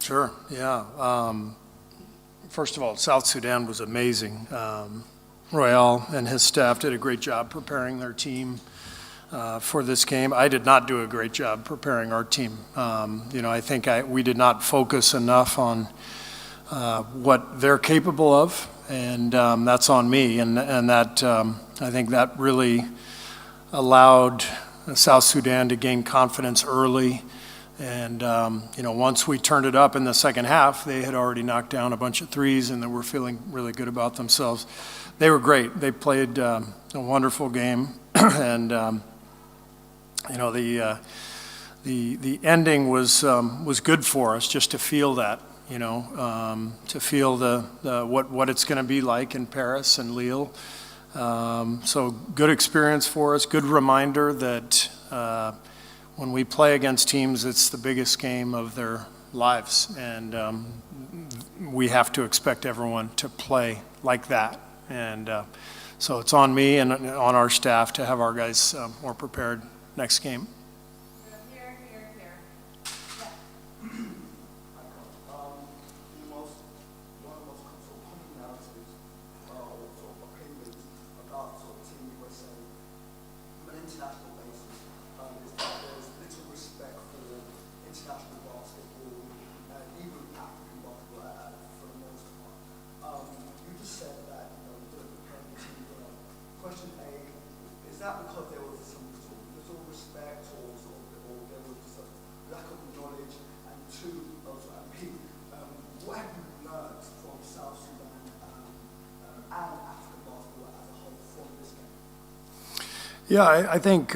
Sure, yeah. First of all, South Sudan was amazing. Royale and his staff did a great job preparing their team for this game. I did not do a great job preparing our team. I think we did not focus enough on what they're capable of, and that's on me. And that I think that really allowed South Sudan to gain confidence early. And, once we turned it up in the second half, they had already knocked down a bunch of threes and they were feeling really good about themselves. They were great. They played a wonderful game. And, the ending was good for us just to feel that, to feel what it's going to be like in Paris and Lille. So good experience for us, good reminder that when we play against teams, it's the biggest game of their lives, and we have to expect everyone to play like that. And so it's on me and on our staff to have our guys more prepared next game. Here. One of the most common narratives or opinions about Team USA from an international basis is that there's little respect for international basketball and even African basketball for the most part. You just said that the preparing the team well. Question A, is that because there was some sort of little respect or there was just a lack of knowledge? And two, and B, what have you learned from South Sudan and African basketball as a whole from this game? Yeah, I think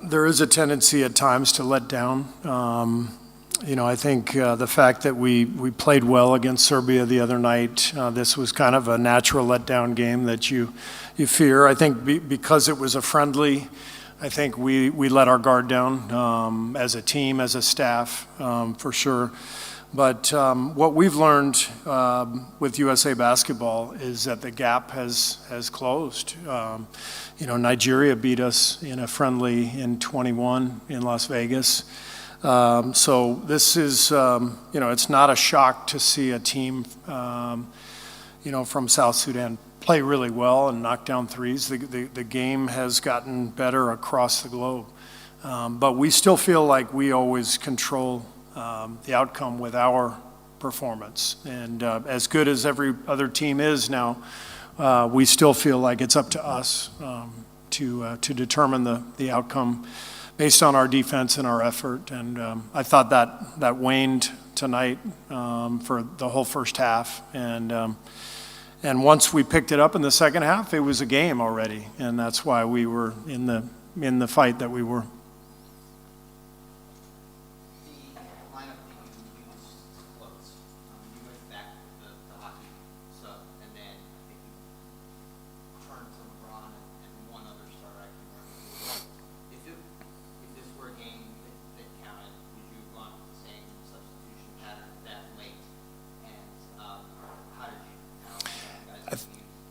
there is a tendency at times to let down. I think the fact that we played well against Serbia the other night, this was kind of a natural letdown game that you fear. I think because it was a friendly, I think we let our guard down as a team, as a staff, for sure. But what we've learned with USA Basketball is that the gap has closed. Nigeria beat us in a friendly in 21 in Las Vegas. So this is, it's not a shock to see a team, from South Sudan play really well and knock down threes. The game has gotten better across the globe. But we still feel like we always control the outcome with our performance. And as good as every other team is now, we still feel like it's up to us to determine the outcome based on our defense and our effort. And I thought that waned tonight for the whole first half. And once we picked it up in the second half, it was a game already. And that's why we were in the fight that we were.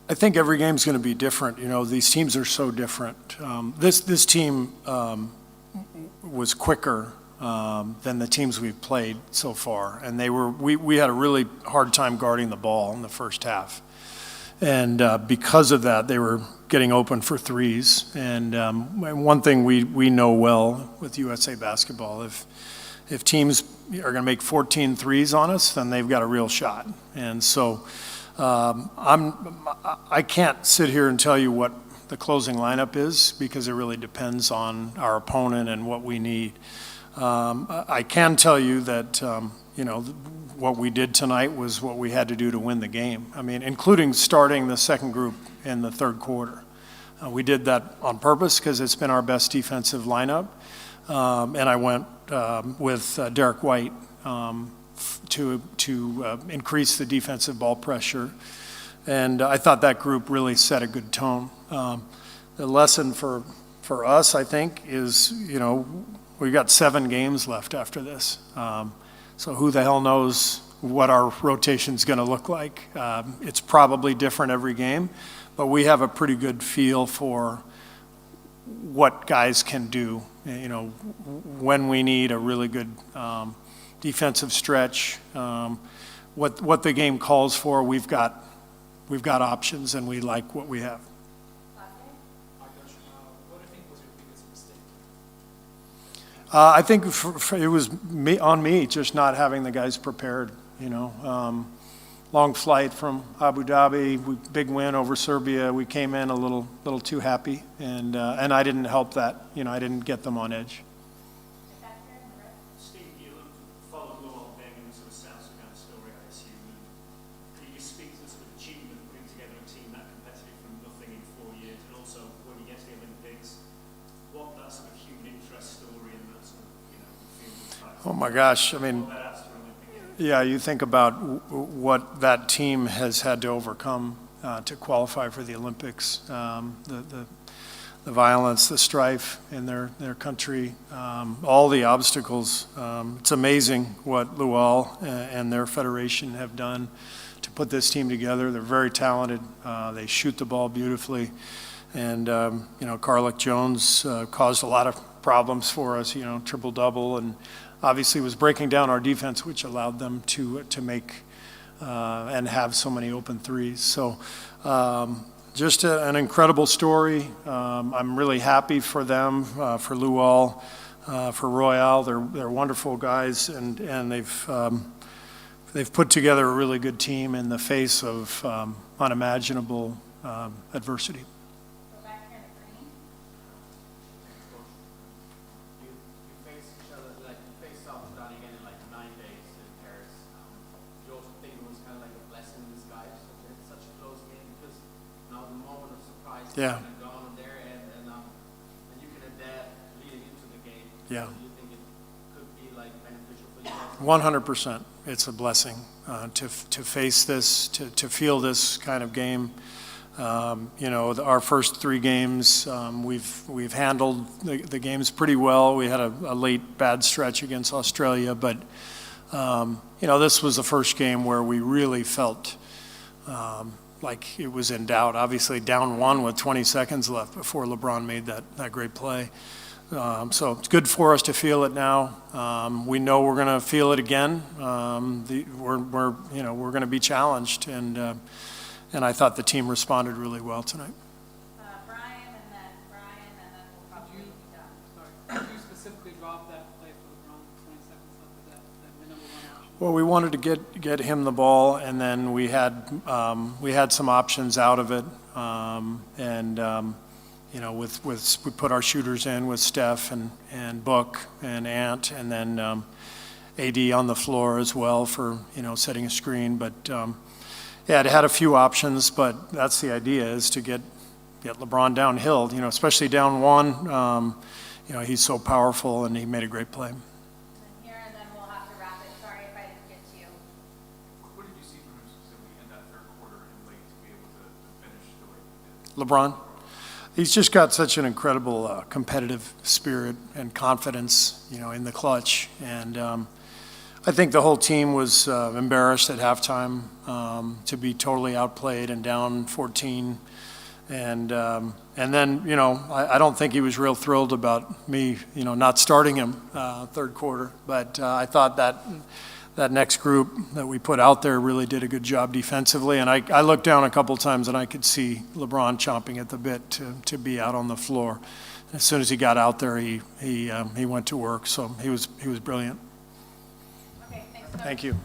I think every game's going to be different. These teams are so different. This team was quicker than the teams we've played so far, and we had a really hard time guarding the ball in the first half, and because of that, they were getting open for threes. And one thing we know well with USA Basketball, if teams are going to make 14 threes on us, then they've got a real shot. And so. I can't sit here and tell you what the closing lineup is because it really depends on our opponent and what we need. I can tell you that what we did tonight was what we had to do to win the game. I mean, including starting the second group in the third quarter. We did that on purpose because it's been our best defensive lineup, and I went with Derek White. To increase the defensive ball pressure. And I thought that group really set a good tone. The lesson for us, I think, is, we've got 7 games left after this. So who the hell knows what our rotation's going to look like. It's probably different every game, but we have a pretty good feel for what guys can do, when we need a really good defensive stretch. What the game calls for, we've got options, and we like what we have. I think it was on me just not having the guys prepared. Long flight from Abu Dhabi, big win over Serbia. We came in a little too happy, and I didn't help that. I didn't get them on edge. Steve, you followed Luol Deng in the sort of South Sudan story, I assume. Can you just speak to the sort of achievement of putting together a team that competitive from nothing in 4 years, and also when you get to the Olympics, what that sort of human interest story and that sort of field. Oh my gosh! I mean, yeah, you think about what that team has had to overcome to qualify for the Olympics, the violence, the strife in their country, all the obstacles. It's amazing what Luol and their federation have done to put this team together. They're very talented. They shoot the ball beautifully. And, Carlick Jones caused a lot of problems for us, triple-double, and obviously was breaking down our defense, which allowed them to make and have so many open threes. So just an incredible story. I'm really happy for them, for Luol, for Royale. They're wonderful guys, and they've put together a really good team in the face of unimaginable adversity. Yeah. And you can adapt leading into the game. Yeah. So do you think it could be beneficial for you guys? 100%. It's a blessing to face this, to feel this kind of game. Our first 3 games, we've handled the games pretty well. We had a late bad stretch against Australia, but this was the first game where we really felt like it was in doubt. Obviously down 1 with 20 seconds left before LeBron made that great play. So it's good for us to feel it now. We know we're going to feel it again. We're going to be challenged, and I thought the team responded really well tonight. Brian, and then we'll probably be done. Sorry, did you specifically drop that play for LeBron with 20 seconds left? Was that the number one option? Well, we wanted to get him the ball, and then we had some options out of it, we put our shooters in with Steph and Book and Ant, and then AD on the floor as well for setting a screen. But it had a few options, but that's the idea, is to get LeBron downhill. Especially down 1. He's so powerful, and he made a great play. And then we'll have to wrap it. Sorry if I didn't get to you. What did you see from him specifically in that third quarter and late to be able to finish the way he did? LeBron, he's just got such an incredible competitive spirit and confidence, in the clutch. And I think the whole team was embarrassed at halftime to be totally outplayed and down 14. And then, I don't think he was real thrilled about me, not starting him third quarter. But I thought that next group that we put out there really did a good job defensively. And I looked down a couple times, and I could see LeBron chomping at the bit to be out on the floor. As soon as he got out there, he went to work. So he was brilliant. Okay, thanks. Thank you.